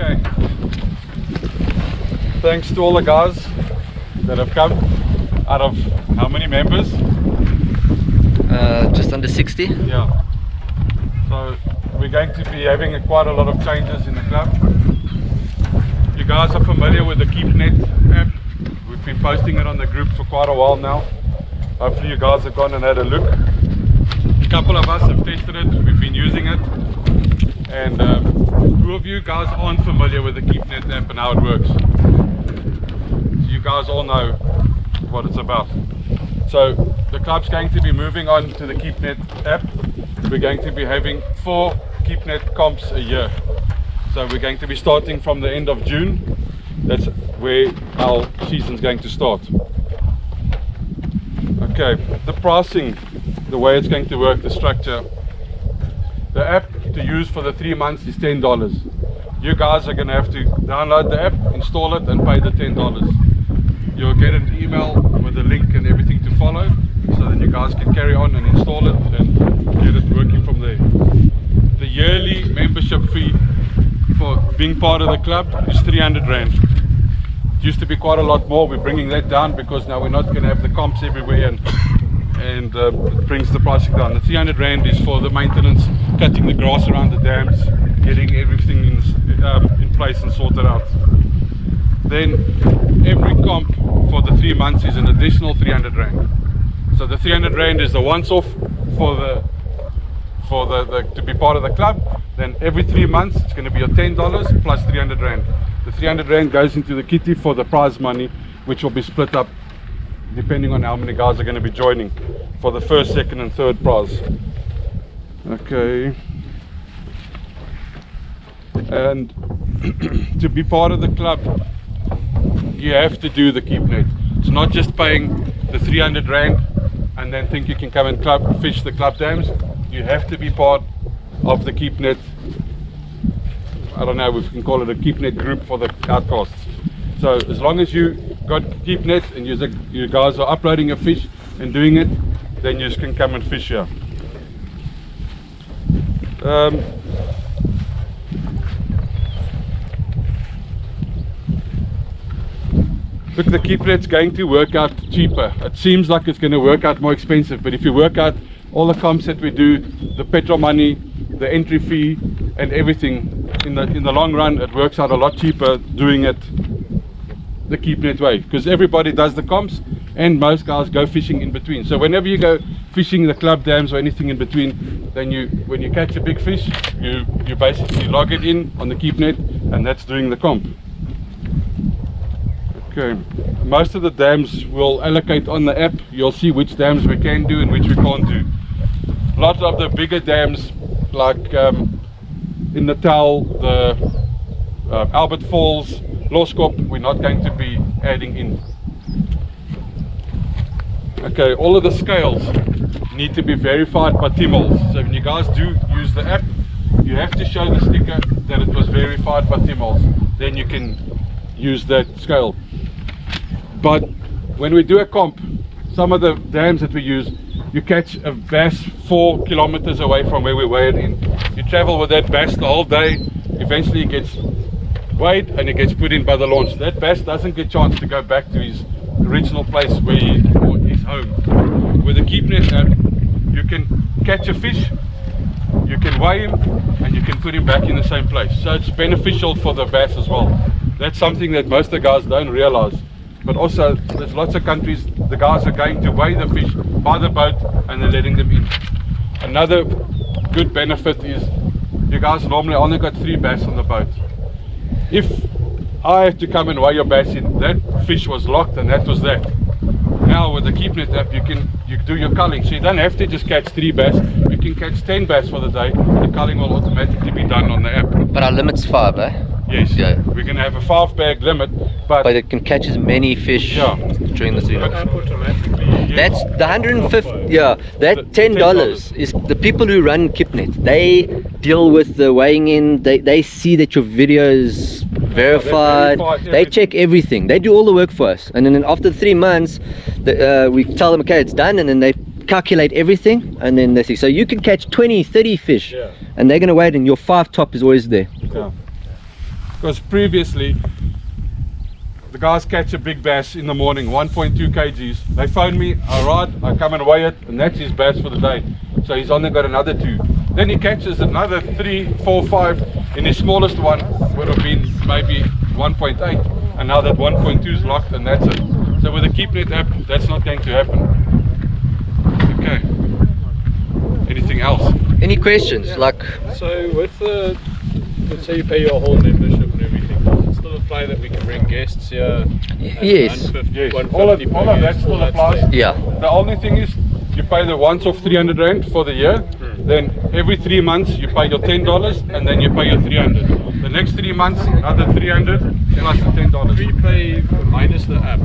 Okay. Thanks to all the guys that have come. Out of how many members? Just under 60. Yeah. So we're going to be having quite a lot of changes in the club. You guys are familiar with the KeepNet app. We've been posting it on the group for quite a while now. Hopefully you guys have gone and had a look. A couple of us have tested it, we've been using it. And two of you guys aren't familiar with the KeepNet app and how it works. So you guys all know what it's about. So the club's going to be moving on to the KeepNet app. We're going to be having 4 KeepNet comps a year. So we're going to be starting from the end of June. That's where our season's going to start. Okay, the pricing, the way it's going to work, the structure. The app to use for the 3 months is $10. You guys are going to have to download the app, install it, and pay the $10. You'll get an email with a link and everything to follow, so then you guys can carry on and install it and get it working from there. The yearly membership fee for being part of the club is 300 Rand. It used to be quite a lot more. We're bringing that down because now we're not going to have the comps everywhere, and it brings the pricing down. The 300 Rand is for the maintenance, cutting the grass around the dams, getting everything in place and sorted out. Then every comp for the 3 months is an additional 300 Rand. So the 300 Rand is the once-off to be part of the club. Then every 3 months it's going to be your $10 plus 300 Rand. The 300 Rand goes into the kitty for the prize money, which will be split up depending on how many guys are going to be joining for the first, second and third prize. Okay. And to be part of the club, you have to do the KeepNet. It's not just paying the 300 Rand and then think you can come and fish the club dams. You have to be part of the KeepNet. I don't know if we can call it a KeepNet group for the outcasts. So as long as you got KeepNet and you guys are uploading your fish and doing it, then you can come and fish here. Look, the KeepNet's going to work out cheaper. It seems like it's going to work out more expensive, but if you work out all the comps that we do, the petrol money, the entry fee and everything, in the long run it works out a lot cheaper doing it the KeepNet way, because everybody does the comps and most guys go fishing in between. So whenever you go fishing the club dams or anything in between, then when you catch a big fish, you basically log it in on the KeepNet, and that's doing the comp. Okay, most of the dams will allocate on the app. You'll see which dams we can do and which we can't do. Lots of the bigger dams like in Natal, the Albert Falls, Loskop, we're not going to be adding in. Okay, all of the scales need to be verified by Timmels. So when you guys do use the app, you have to show the sticker that it was verified by Timmels. Then you can use that scale. But when we do a comp, some of the dams that we use, you catch a bass 4 kilometers away from where we weigh it in. You travel with that bass the whole day, eventually it gets weighed and it gets put in by the launch. That bass doesn't get a chance to go back to his original place where his home. With the KeepNet app, you can catch a fish, you can weigh him, and you can put him back in the same place. So it's beneficial for the bass as well. That's something that most of the guys don't realize. But also, there's lots of countries, the guys are going to weigh the fish by the boat and they're letting them in. Another good benefit is you guys normally only got 3 bass on the boat. If I have to come and weigh your bass in, that fish was locked and that was that. Now with the KeepNet app, you do your culling, so you don't have to just catch 3 bass. You can catch 10 bass for the day. The culling will automatically be done on the app. But our limit's 5, eh? Yes, yeah. We're going to have a 5-bag limit, but it can catch as many fish during the 3 months. That's the 150, yeah, that $10 is the people who run KeepNet. They deal with the weighing in, they see that your video is verified, they check everything, they do all the work for us, and then after 3 months we tell them, okay, it's done, and then they calculate everything, and then they see. So you can catch 20-30 fish, and they're going to wait, and your 5 top is always there. Because previously, the guys catch a big bass in the morning, 1.2 kgs. They phone me, I ride, I come and weigh it, and that's his bass for the day. So he's only got another 2. Then he catches another 3, 4, 5, and his smallest one would have been maybe 1.8. And now that 1.2 is locked, and that's it. So with the KeepNet app, that's not going to happen. Okay. Anything else? Any questions? Like, So with the, let's say you pay your whole membership and everything, does it still apply that we can bring guests here? yes. 150, Yes, 150 all of per that guest, still all that applies. stuff? Yeah. The only thing is, you pay the once off 300 Rand for the year. Then every 3 months you pay your $10, and then you pay your 300. The next 3 months, another 300 plus the $10. We pay minus the app,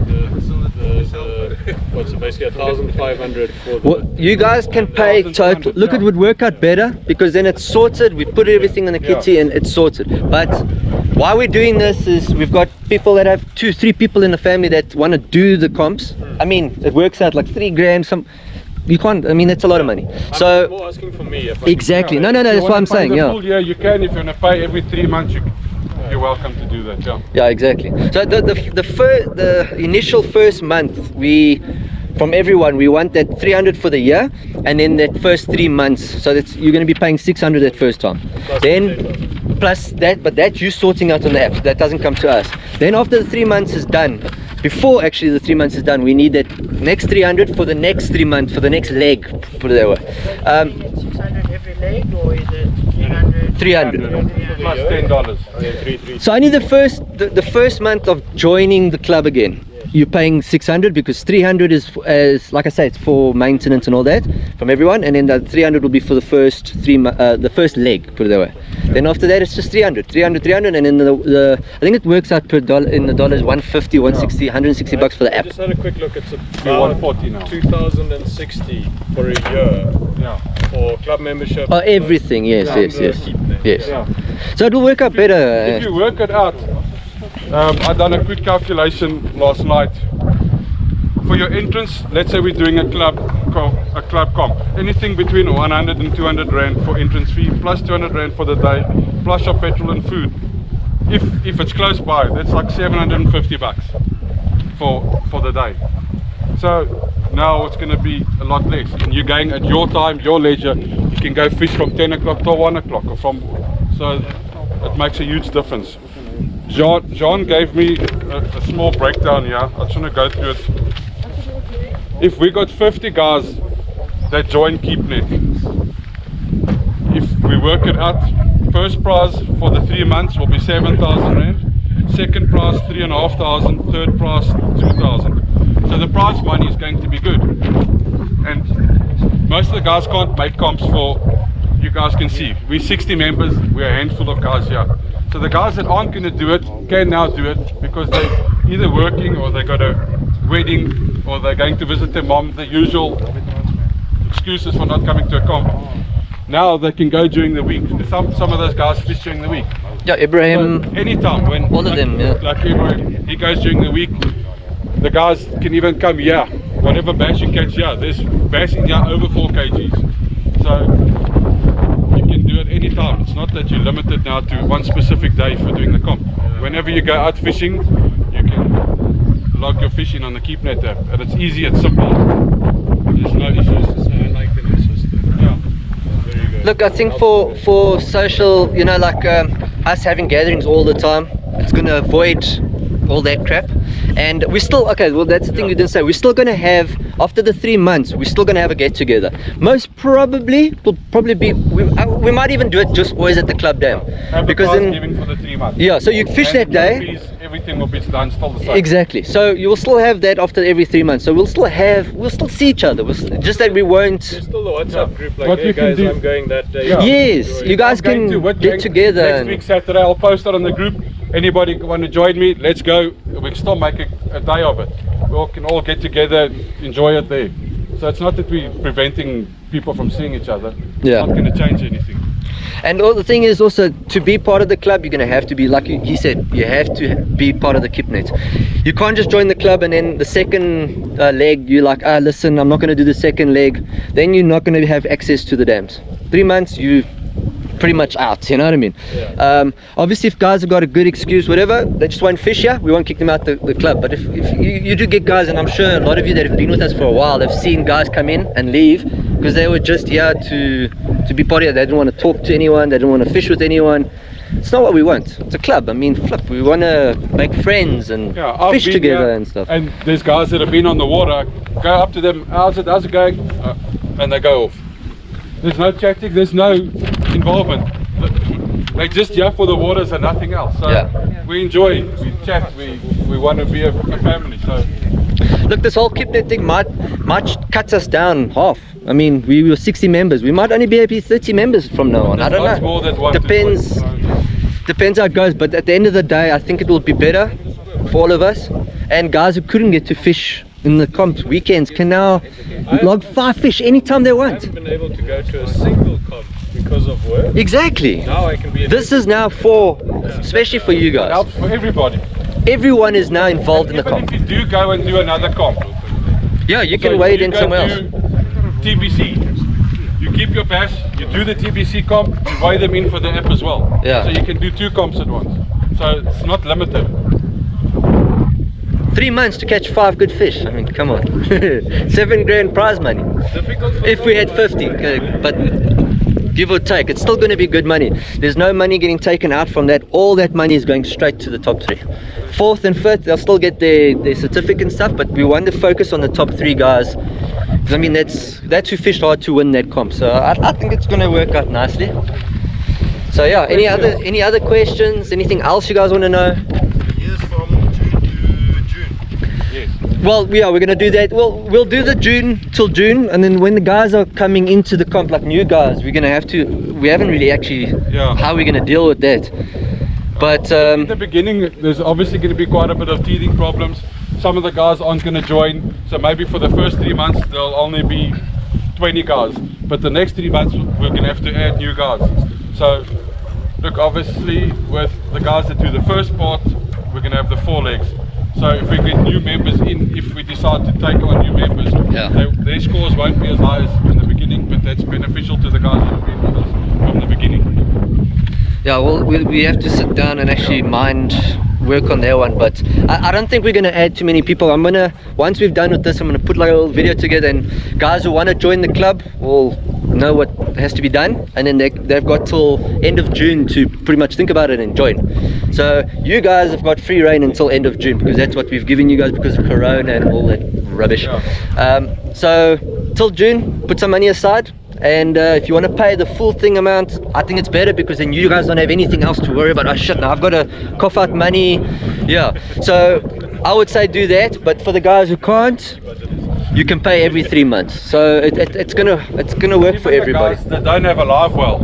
what's it, basically 1,500 for the... Well, you guys can pay total. Look, it would work out better because then it's sorted. We put everything in the kitty and it's sorted. But why we're doing this is we've got people that have 2, 3 people in the family that want to do the comps. I mean, it works out like 3 grand. You can't. I mean, that's a lot of money. I'm So more asking for me. If exactly. No, If you that's what wanna I'm pay saying. the Yeah. full year, you can. If you want to pay every 3 months, you're welcome to do that. Yeah. Yeah, exactly. So the initial first month, from everyone we want that 300 for the year, and then that first 3 months. So that's you're going to be paying 600 that first time. Then plus that, but that you sorting out on the app. That doesn't come to us. Then after the 3 months is done, before actually the 3 months is done, we need that next 300 for the next 3 months, for the next leg. Put it that way. 600 every leg, or is it 300? 300. Plus $10. So only the first month of joining the club again, you're paying 600 because 300 is like I say, it's for maintenance and all that from everyone, and then the 300 will be for the first the first leg. Put it that way. Then after that, it's just 300, and then the I think it works out per dollar in the dollars 150, 160, 160 bucks for the I app. just had a quick look. It's You're about 140 now. 2,060 for a year Yeah. for club membership. Oh, everything. Yes, and yes, the yes, KeepNet. yes. Yeah. So it will work out better. If you work it out, I done a quick calculation last night. For your entrance, let's say we're doing a club comp, anything between 100 and 200 Rand for entrance fee, plus 200 Rand for the day, plus your petrol and food. If it's close by, that's like 750 bucks for the day. So now it's going to be a lot less, and you're going at your time, your leisure. You can go fish from 10 o'clock till 1 o'clock, so it makes a huge difference. John gave me a small breakdown here. I just want to go through it. If we got 50 guys that join KeepNet, if we work it out, first prize for the 3 months will be 7,000 Rand, second prize 3,500, third prize 2,000. So the prize money is going to be good. And most of the guys can't make comps for, you guys can see, we're 60 members, we're a handful of guys here. So the guys that aren't going to do it can now do it because they're either working or they got a wedding or they're going to visit their mom, the usual excuses for not coming to a comp. Now they can go during the week. Some of those guys fish during the week. Yeah, Ibrahim. Anytime when All of them, yeah. Like Ibrahim, he goes during the week. The guys can even come here. Whatever bass you catch here, there's bass in here over 4 kgs. So you can do it anytime. It's not that you're limited now to one specific day for doing the comp. Whenever you go out fishing, you can log your fishing on the KeepNet app, and it's easy, it's simple. There's no issues. I like the new system. Yeah. Very good. Look, I think for social, you know, like us having gatherings all the time, it's going to avoid all that crap. And we're still, okay, well, that's the thing you didn't say. We're still going to have, after the 3 months, we're still going to have a get together. Most probably, will probably be, we might even do it just always at the club dam. Have the Because prize then, giving for the 3 months. yeah, so you fish that And day. fees, everything will be done still the same. Exactly. So you will still have that after every 3 months. So we'll still see each other. Just that we won't. There's still the WhatsApp group, like, What hey we can guys, do- I'm going that day. Yeah. Yes, you guys I'm going can to what get gang- together. Next and- week Saturday, I'll post it on the group. Anybody want to join me? Let's go. We can still make a day of it. We all can all get together, enjoy it there. So it's not that we're preventing people from seeing each other. Yeah. It's not going to change anything. And all the thing is also, to be part of the club, you're going to have to be, like he said, you have to be part of the KeepNet. You can't just join the club and then the second leg, you're like, listen, I'm not going to do the second leg. Then you're not going to have access to the dams. 3 months, pretty much out, you know what I mean? Yeah. Obviously if guys have got a good excuse, whatever, they just won't fish here, we won't kick them out the club. But if you do get guys, and I'm sure a lot of you that have been with us for a while, they've seen guys come in and leave because they were just here to be part of it. They didn't want to talk to anyone, they didn't want to fish with anyone. It's not what we want. It's a club. I mean, flip, we want to make friends and I've fish been together here, and stuff. And there's guys that have been on the water, go up to them, how's it going? And they go off. There's no chatting, there's no involvement. They're just here for the waters and nothing else. So Yeah. we enjoy, we chat, we want to be a family. So Look, this whole KipNet thing might cut us down half. I mean, we were 60 members. We might only be maybe 30 members from now on. I don't lots know. more that want to Depends. join. So, Depends how it goes. But at the end of the day, I think it will be better for all of us. And guys who couldn't get to fish in the comp weekends can now log 5 fish anytime they I want. haven't been able to go to a single comp because of work. Exactly. Now I can be. This is now for, especially for you it guys. helps for everybody. Everyone is now involved in the Even comp. if you do go and do another comp, Yeah, you so can wade you in go somewhere else. do TBC. You keep your bass, you do the TBC comp, you weigh them in for the app as well. Yeah. So you can do 2 comps at once. So it's not limited. 3 months to catch 5 good fish. I mean, come on. 7 grand prize money. Difficult for If we had 50, okay, but give or take, it's still going to be good money. There's no money getting taken out from that. All that money is going straight to the top 3. 4th and 5th, they'll still get their certificate and stuff, but we want to focus on the top 3 guys. 'Cause, I mean, that's who fished hard to win that comp. So I think it's going to work out nicely. So yeah, any other questions? Anything else you guys want to know? Years from June to June. Yes. Well, yeah, we're gonna do that. We'll do the June till June, and then when the guys are coming into the comp, like new guys, we're gonna have to. We haven't really actually. Yeah. How we're gonna deal with that? But In the beginning, there's obviously going to be quite a bit of teething problems. Some of the guys aren't going to join, so maybe for the first 3 months there'll only be 20 guys. But the next 3 months we're going to have to add new guys. So, look, obviously with the guys that do the first part, we're going to have the 4 legs. So if we get new members in, if we decide to take on new members, Yeah. their scores won't be as high as in the beginning, but that's beneficial to the guys that have been with us from the beginning. yeah, well, we have to sit down and actually work on that one. But I don't think we're gonna add too many people. Once we've done with this, I'm gonna put like a little video together, and guys who want to join the club will know what has to be done, and then they've got till end of June to pretty much think about it and join. So you guys have got free reign until end of June, because that's what we've given you guys because of Corona and all that rubbish. So till June, put some money aside. And if you want to pay the full thing amount, I think it's better, because then you guys don't have anything else to worry about. Oh shit, now I've got to cough out money. Yeah, so I would say do that. But for the guys who can't, you can pay every 3 months. So it's gonna work for Even the everybody. guys that don't have a live well,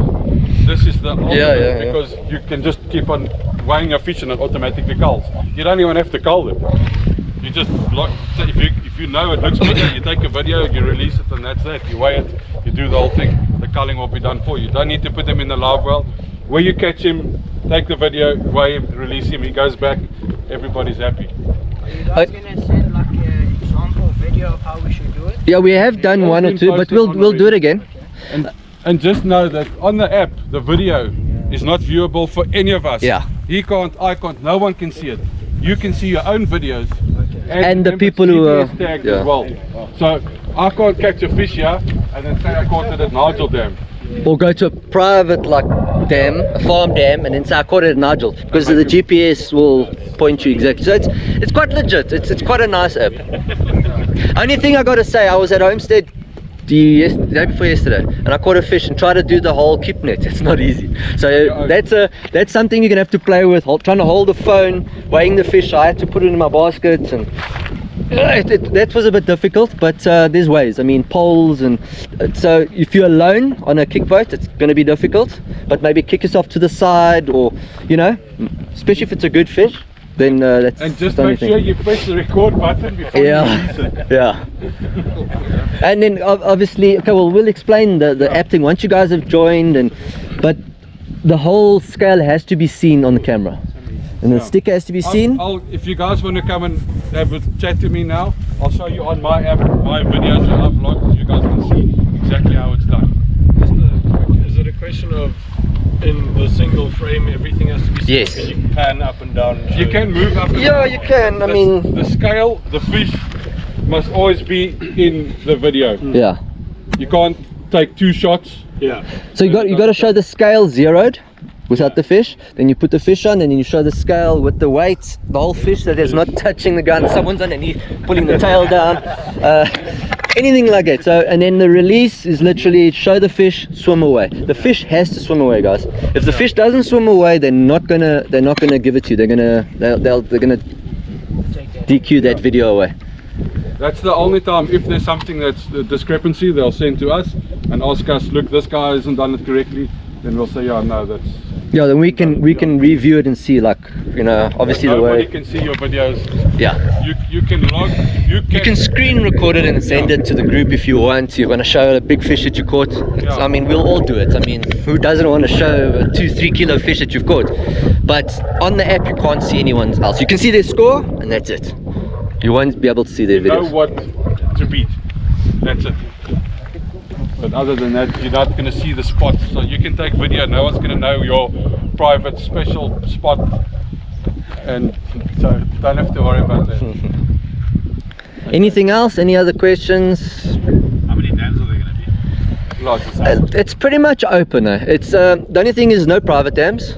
this is the ultimate, yeah. because you can just keep on weighing your fish and it automatically culls. You don't even have to cull them. You just block. If you know it looks good, you take a video, you release it, and that's it. You weigh it, you do the whole thing. The culling will be done for you. You don't need to put them in the live well. Where you catch him, take the video, weigh him, release him. He goes back. Everybody's happy. Are you guys gonna send like an example video of how we should do it? Yeah, we have done It's one or been two, but posted we'll on do it already. again. And just know that on the app, the video is not viewable for any of us. Yeah. He can't, I can't, no one can see it. You can see your own videos. And the remember, people who GPS are- tagged yeah. as well. So I can't catch a fish here and then say I caught it at Nigel Dam. Or go to a private like dam, a farm dam, and then say I caught it at Nigel, because the GPS will point you exactly. So it's quite legit. It's quite a nice app. Only thing I gotta say, I was at Homestead the day before yesterday, and I caught a fish and tried to do the whole KipNet. It's not easy. So that's something you're gonna have to play with. Trying to hold the phone, weighing the fish. I had to put it in my basket, and that was a bit difficult. But there's ways. I mean, poles, and so if you're alone on a kick boat, it's gonna be difficult. But maybe kick yourself to the side, or especially if it's a good fish. Then that's And just the only make thing. sure you press the record button before you release it. Yeah. And then obviously, okay, well, we'll explain the app thing once you guys have joined, but the whole scale has to be seen on the camera, and the sticker has to be seen. If you guys want to come and have a chat to me now, I'll show you on my app, my videos that I've vlogged. You guys can see exactly how it's done. Is it a question of in the single frame, everything has to be Yes. set, and you can pan up and down. And You show can move up and Yeah, down. you can. I mean, The scale, the fish must always be in the video. yeah. You can't take 2 shots. Yeah. So you got to show the scale zeroed without the fish. Then you put the fish on, and then you show the scale with the weight, the whole fish that is not touching the ground. Someone's underneath pulling the tail down. Anything like that. So, and then the release is literally show the fish, swim away. The fish has to swim away, guys. If the fish doesn't swim away, they're not gonna give it to you. They're gonna DQ that video away. That's the only time, if there's something that's a discrepancy, they'll send to us and ask us, look, this guy hasn't done it correctly. Then we'll say, yeah, no, that's... Yeah, then we can review it and see, like, you know, obviously the Nobody way. can see your videos. Yeah. You can log, You can screen record it and send it to the group if you want. You're going to show a big fish that you caught. Yeah. I mean, we'll all do it. I mean, who doesn't want to show a 2-3 kilo fish that you've caught? But on the app, you can't see anyone else. You can see their score, and that's it. You won't be able to see their know videos. what to beat. That's it. But other than that, you're not going to see the spots. So you can take video. No one's going to know your private special spot. And so don't have to worry about that. Anything else? Any other questions? How many dams are there going to be? Lots of stuff. It's pretty much open. It's the only thing is no private dams.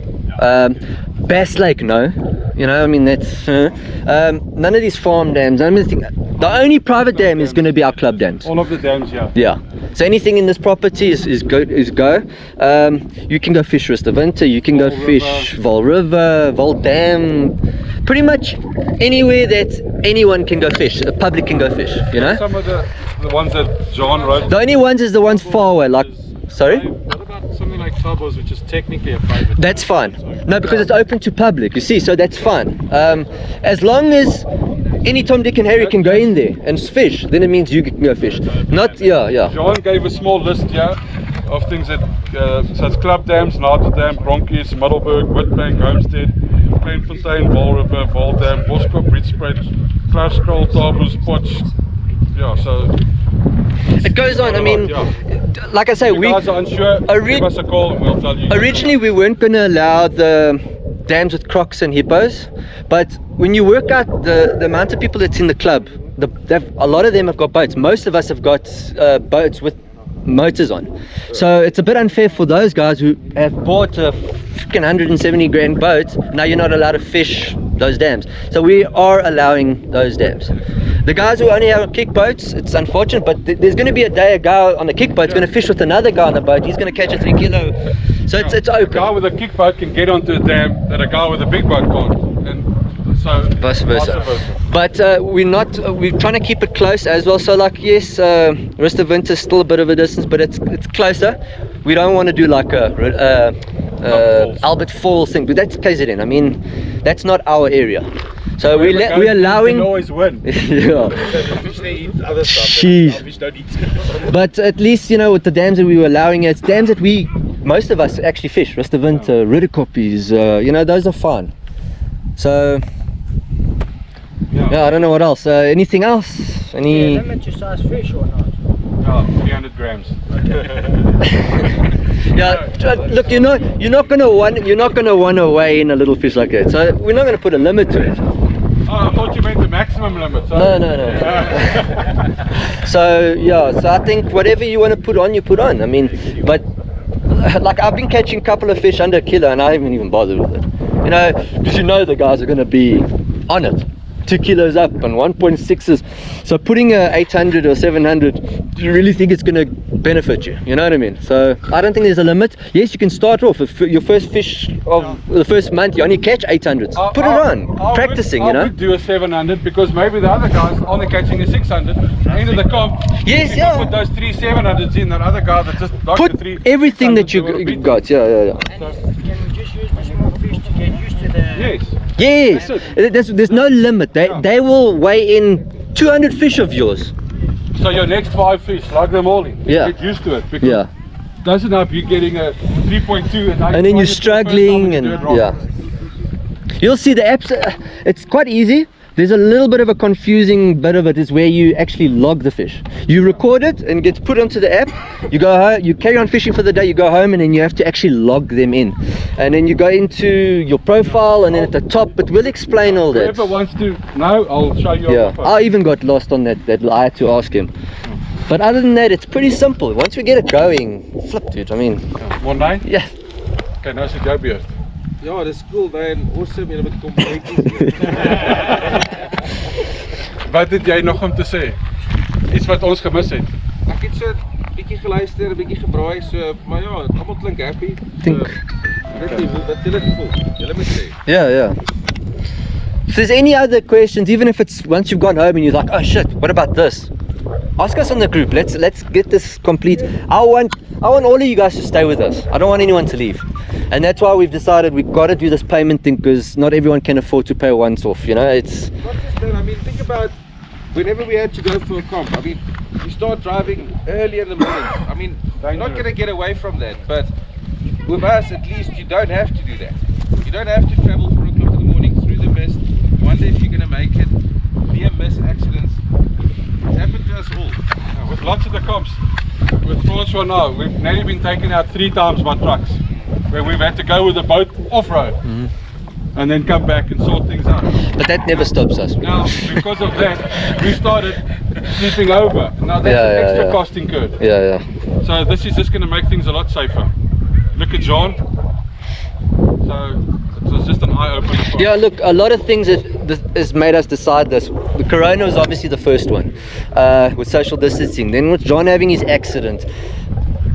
Bass Lake, no. You know, I mean that's none of these farm dams. The only private dam is going to be our club dams. All of the dams, yeah. Yeah. So anything in this property is go. You can go fish Rustavinte, you can go Vol fish Vol River, Vol Dam, pretty much anywhere that anyone can go fish. The public can go fish. You know. Some of the ones that John wrote. The only ones is the ones far away. Like, sorry. What about something like Tabos, which is technically a private? That's fine. No, because it's open to public. You see, so that's fine. As long as any Tom, Dick, and Harry can go in there and fish, then it means you can go fish. Not, yeah. John gave a small list here of things that so it's club dams, Nader Dam, Bronkies, Middelburg, Witbank, Homestead, Plainfontein, Vol River, Vol Dam, Boskop, Breedspread, Klaarskroll, Taboes, Potch. Yeah, so It goes on. I mean, like I say, if you guys are unsure, give us a call and we'll tell you. Originally, we weren't going to allow the dams with crocs and hippos, but when you work out the amount of people that's in the club, a lot of them have got boats. Most of us have got boats with motors on. So it's a bit unfair for those guys who have bought a freaking 170 grand boat. Now you're not allowed to fish those dams. So we are allowing those dams. The guys who only have kick boats, it's unfortunate, but there's going to be a day a guy on the kick boat's going to fish with another guy on the boat. He's going to catch a 3 kilo. So it's A guy open. with a kick boat can get onto a dam that a guy with a big boat can't. And so Vice versa. But we're trying to keep it close as well. So like, yes, Rustavinte is still a bit of a distance, but it's closer. We don't want to do like a Albert Falls thing, but that's KZN. I mean, that's not our area. So we're allowing. You can always win. Yeah. Fish they eat other stuff. Jeez. Our fish don't eat. But at least, you know, with the dams that we were allowing, it's dams that most of us actually fish. Rustavinte, Ridderkoppies, you know, those are fun. So yeah, I don't know what else. Anything else? Do you limit your size fish or not? Oh, 300 grams. Yeah, look, you're not gonna want to weigh in a little fish like that. So we're not gonna put a limit to it. Oh, I thought you meant the maximum limit. No. So yeah, so I think whatever you want to put on, you put on. I mean, but like I've been catching a couple of fish under a kilo and I haven't even bothered with it. You know, because you know the guys are going to be on it. 2 kilos up and 1.6s. So putting a 800 or 700, do you really think it's going to benefit you? You know what I mean? So I don't think there's a limit. Yes, you can start off if your first fish of the first month you only catch 800s. Put it on, practicing. You I know. would do a 700 because maybe the other guys only catching a 600. End of the comp. Yes, you yeah. Put those 3 700s in. That other guy that just knocked Put the 3 everything that 600s, you they would've beaten. got. Yeah. And can we just use the small fish to get used to the... Yes. Yes, there's no limit. They will weigh in 200 fish of yours. So your next 5 fish, lug them all in. Yeah. Get used to it. Because Yeah. doesn't help you getting a 3.2 And then you're struggling and yeah. You'll see the apps. It's quite easy. There's a little bit of a confusing bit of it is where you actually log the fish. You record it and it gets put onto the app. You go home, you carry on fishing for the day, you go home, and then you have to actually log them in. And then you go into your profile, and then at the top, but we'll explain all that. Whoever wants to know, I'll show you. Yeah, on my phone. I even got lost on that I had to ask him. But other than that, it's pretty simple. Once we get it going, flip, dude. I mean, One day? yeah. Okay, nou is dit jou beurt. Ja, dis cool, man. Awesome, julle met kompetisies. Wat het jy nog om te sê? Iets wat ons gemis het? Ek het so 'n bietjie geluister, 'n bietjie gebraai, so maar ja, almal klink happy. Think. Weet nie wat julle gevoel. Julle moet sê. Yeah. If there's any other questions, even if it's once you've gone home and you're like, oh shit, what about this? Ask us on the group. Let's get this complete. I want all of you guys to stay with us. I don't want anyone to leave, and that's why we've decided we've got to do this payment thing, because not everyone can afford to pay once off. You know, it's Not just that, I mean, think about whenever we had to go for a comp. I mean, you start driving early in the morning. I mean, you're not going to get away from that, but with us, at least, you don't have to do that. You don't have to travel 4 o'clock in the morning through the mist. Wonder if you're going to make it. Near miss accidents. It's happened to us all. With lots of the comps, with Francois now, we've nearly been taken out 3 times by trucks, where we've had to go with a boat off-road, and then come back and sort things out. but that never stops us. Now, because of that, we started sleeping over. Now that's Yeah, an yeah, extra yeah. cost incurred. Yeah. So this is just going to make things a lot safer. Look at John. So it was just an eye-opener for Yeah, us. look, a lot of things has made us decide this. The corona was obviously the first one, with social distancing. Then with John having his accident,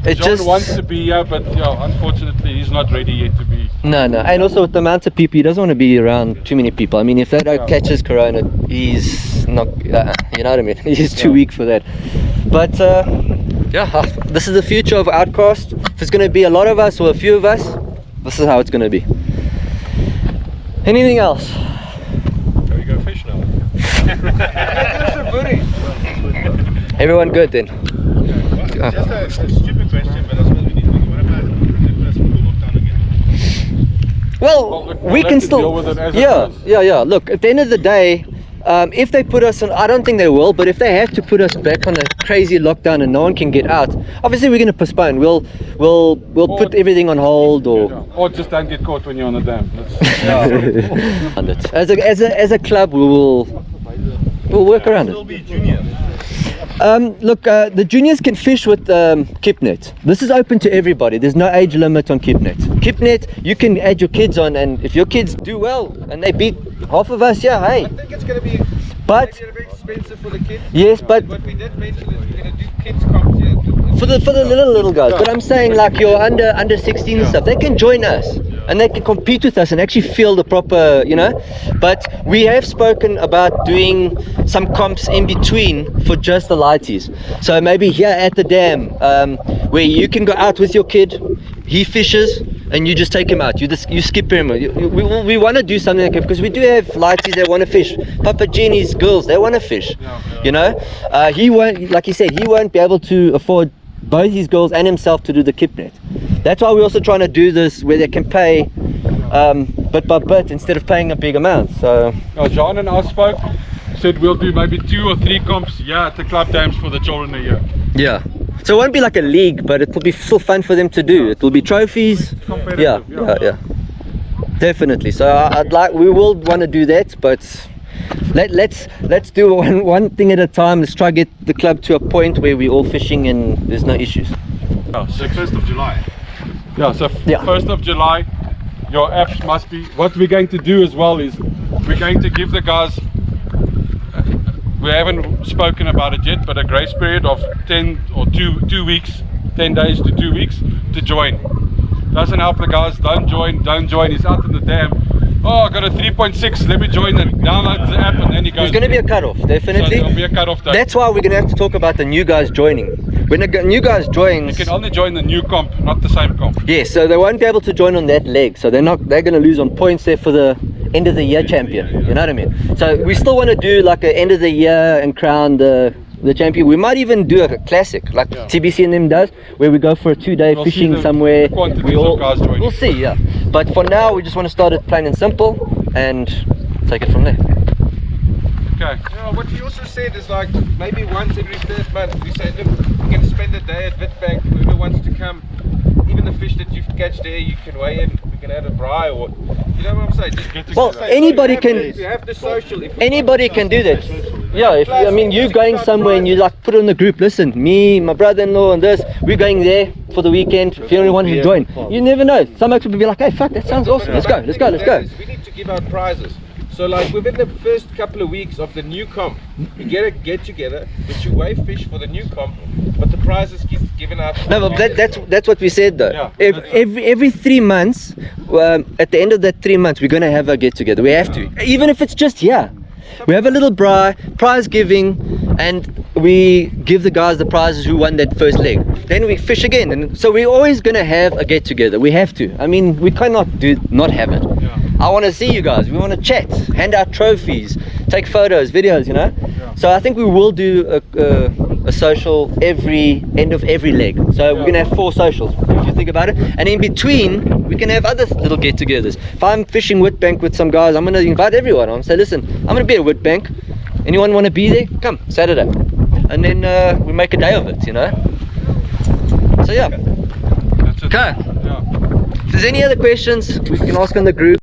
it John just wants to be here, but yeah, unfortunately he's not ready yet to be. no, and also with the amount of people, he doesn't want to be around too many people. I mean, if that Yeah. catches corona, he's not, you know what I mean? He's too Yeah. weak for that. But yeah, this is the future of Outcast. If it's going to be a lot of us or a few of us, this is how it's going to be. Anything else? Can we go fish now? Everyone good then? Just a stupid question, but I suppose we need to think about it. Lockdown again. Well, Well, we we'll can have to still. deal with it as it Yeah. is. Look, at the end of the day, if they put us on, I don't think they will, but if they have to put us back on a crazy lockdown and no one can get out, obviously we're going to postpone. We'll put everything on hold or. Yeah. Or just don't get caught when you're on the dam. That's, Around it. As a club, we'll work around it. Still be junior. Look, the juniors can fish with KipNet. This is open to everybody. There's no age limit on KipNet. KipNet, you can add your kids on, and if your kids do well and they beat half of us, yeah, hey. I think it's going to be But very expensive for the kids. yes, but What we did mention is we're going to do kids comps here. for the little guys. But I'm saying like your under 16 and stuff, they can join us and they can compete with us and actually feel the proper, you know. But we have spoken about doing some comps in between for just the lighties. So maybe here at the dam, where you can go out with your kid, he fishes, and you just take him out. You skip him. We want to do something like that because we do have lighties that want to fish. Papa Jenny's girls, they want to fish. You know, he won't, like he said, he won't be able to afford both his girls and himself to do the KipNet. That's why we're also trying to do this where they can pay bit by bit instead of paying a big amount. So John and I spoke, said we'll do maybe 2 or 3 comps at the club dams for the children a year. yeah, so it won't be like a league, but it will be still fun for them to do. It will be trophies. Yeah, definitely. So we will want to do that, but let's do one thing at a time. Let's try get the club to a point where we're all fishing and there's no issues. So 1st of July. Yeah, so Yeah. 1st of July, your apps must be. What we're going to do as well is we're going to give the guys. We haven't spoken about it yet, but a grace period of 10 or 2 weeks, 10 days to 2 weeks to join. Doesn't help the guys. Don't join. He's out in the dam. Oh, I got a 3.6. Let me join and download the app, and then he goes. There's going to be a cutoff, So definitely. there'll be a cut-off date. That's why we're going to have to talk about the new guys joining. When the new guys join, You can only join the new comp, not the same comp. yes, so they won't be able to join on that leg. So they're going to lose on points there for the end of the year champion. You know what I mean? So we still want to do like an end of the year and crown the champion. We might even do a classic like TBC and them does, where we go for a 2-day We'll see fishing the somewhere. quantities of guys joining. We'll see, yeah. But for now, we just want to start it plain and simple and take it from there. Okay. Yeah, what we also said is like maybe once every third month we say, look, we're going to spend a day at Witbank. Whoever wants to come, even the fish that you've catch there, you can weigh in. We can have a braai or, you know what I'm saying? Just Get Well, together. anybody you can. have the social. If Anybody can do that. Yeah, if I mean you're going somewhere and you like put it in the group. Listen, me, my brother-in-law, and this, we're going there for the weekend. If anyone wants to join, you never know. Some people be like, "Hey, fuck, that sounds awesome. Let's go, let's go, let's go." We need to give out prizes. So like within the first couple of weeks of the new comp, you get together, but you weigh fish for the new comp, but the prizes keep given out. No, but that's what we said though. Yeah, Every 3 months, at the end of that 3 months, we're gonna have a get together. We have to, even if it's just here. We have a little prize giving, and we give the guys the prizes who won that first leg. Then we fish again, and so we're always gonna have a get together. We have to. I mean, we cannot not have it. Yeah. I want to see you guys. We want to chat, hand out trophies, take photos, videos. You know. So I think we will do a social every end of every leg. So we're gonna have 4 socials if you think about it, and in between we can have other little get-togethers. If I'm fishing Witbank with some guys, I'm gonna invite everyone. I'm gonna say, listen, I'm gonna be at Witbank. Anyone want to be there? Come Saturday, and then we make a day of it. You know. So yeah. That's it. Okay. Yeah. If there's any other questions, we can ask on the group.